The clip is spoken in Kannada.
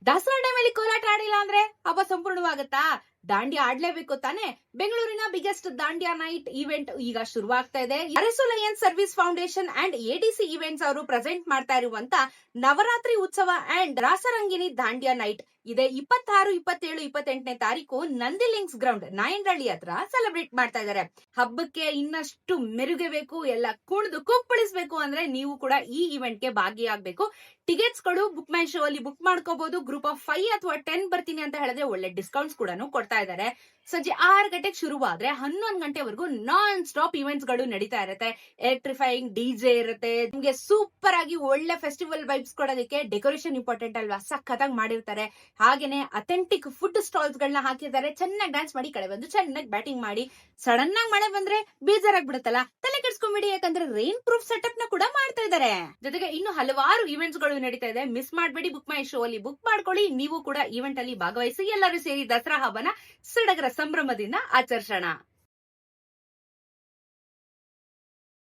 ದಸರಾ ಟೈಮಲ್ಲಿ ಕೋಲಾಟ ಆಡಿಲ್ಲ ಅಂದ್ರೆ ಹಬ್ಬ ಸಂಪೂರ್ಣವಾಗುತ್ತಾ? ದಾಂಡಿಯಾ ಆಡ್ಲೇಬೇಕು ತಾನೆ. ಬೆಂಗಳೂರಿನ ಬಿಗ್ಗೆಸ್ಟ್ ದಾಂಡಿಯಾ ನೈಟ್ ಇವೆಂಟ್ ಈಗ ಶುರುವಾಗ್ತಾ ಇದೆ. Arasu lions service foundation and ADC events ಅವರು ಪ್ರೆಸೆಂಟ್ ಮಾಡ್ತಾ ಇರುವಂತ ನವರಾತ್ರಿ ಉತ್ಸವ ಅಂಡ್ ರಾಸರಂಗಿನಿ ದಾಂಡಿಯಾ ನೈಟ್ ಇದೆ 26, 27, 28ನೇ ತಾರೀಕು ನಂದಿ ಲಿಂಕ್ಸ್ ಗ್ರೌಂಡ್ ನಾಯಂಡಹಳ್ಳಿ ಹತ್ರ ಸೆಲೆಬ್ರೇಟ್ ಮಾಡ್ತಾ ಇದ್ದಾರೆ. ಹಬ್ಬಕ್ಕೆ ಇನ್ನಷ್ಟು ಮೆರುಗಬೇಕು, ಎಲ್ಲ ಕುಣಿದು ಕುಪ್ಪಳಿಸಬೇಕು ಅಂದ್ರೆ ನೀವು ಕೂಡ ಈ ಇವೆಂಟ್ ಗೆ ಭಾಗಿಯಾಗಬೇಕು. ಟಿಕೆಟ್ಸ್ ಗಳು ಬುಕ್ ಮೈ ಶೋ ಅಲ್ಲಿ ಬುಕ್ ಮಾಡ್ಕೋಬಹುದು. ಗ್ರೂಪ್ ಆಫ್ 5 ಅಥವಾ 10 ಬರ್ತೀನಿ ಅಂತ ಹೇಳಿದ್ರೆ ಒಳ್ಳೆ ಡಿಸ್ಕೌಂಟ್ಸ್ ಕೂಡ ಕೊಡ್ತಾ ಇದ್ದಾರೆ. ಸಂಜೆ 6 ಗಂಟೆಗೆ ಶುರುವಾದ್ರೆ 11 ಗಂಟೆವರೆಗೂ ನಾನ್ ಸ್ಟಾಪ್ ಇವೆಂಟ್ಸ್ ಗಳು ನಡೀತಾ ಇರುತ್ತೆ. ಎಲೆಕ್ಟ್ರಿಫೈಯಿಂಗ್ ಡಿಜೆ ಇರುತ್ತೆ. ನಿಮ್ಗೆ ಸೂಪರ್ ಆಗಿ ಒಳ್ಳೆ ಫೆಸ್ಟಿವಲ್ ವೈಬ್ಸ್ ಕೊಡೋದಕ್ಕೆ ಡೆಕೋರೇಷನ್ ಇಂಪಾರ್ಟೆಂಟ್ ಅಲ್ವಾ, ಸಖತ್ತಾಗಿ ಮಾಡಿರ್ತಾರೆ. ಹಾಗೇನೆ ಅಥೆಂಟಿಕ್ ಫುಡ್ ಸ್ಟಾಲ್ಸ್ ಗಳನ್ನ ಹಾಕಿದ್ದಾರೆ. ಚೆನ್ನಾಗಿ ಡ್ಯಾನ್ಸ್ ಮಾಡಿ ಕಡೆ ಬಂದು ಚೆನ್ನಾಗಿ ಬ್ಯಾಟಿಂಗ್ ಮಾಡಿ. ಸಡನ್ ಆಗಿ ಮಳೆ ಬಂದ್ರೆ ಬೇಜಾರಾಗ್ಬಿಡುತ್ತಲ್ಲ, ತಲೆ ಕೆಡ್ಸ್ಕೊಂಬಿಡಿ, ಯಾಕಂದ್ರೆ ರೈನ್ ಪ್ರೂಫ್ ಸೆಟಪ್ ನ ಕೂಡ ಮಾಡ್ತಾ ಇದ್ದಾರೆ. ಜೊತೆಗೆ ಇನ್ನು ಹಲವಾರು ಇವೆಂಟ್ಸ್ ಗಳು ನಡೀತಾ ಇದೆ. ಮಿಸ್ ಮಾಡಬೇಡಿ, ಬುಕ್ ಮೈ ಶೋ ಅಲ್ಲಿ ಬುಕ್ ಮಾಡ್ಕೊಳ್ಳಿ. ನೀವು ಕೂಡ ಇವೆಂಟ್ ಅಲ್ಲಿ ಭಾಗವಹಿಸಿ ಎಲ್ಲರೂ ಸೇರಿ ದಸರಾ ಹಬ್ಬನ ಸಡಗರ ಸಂಭ್ರಮದಿಂದ ಆಚರಿಸೋಣ.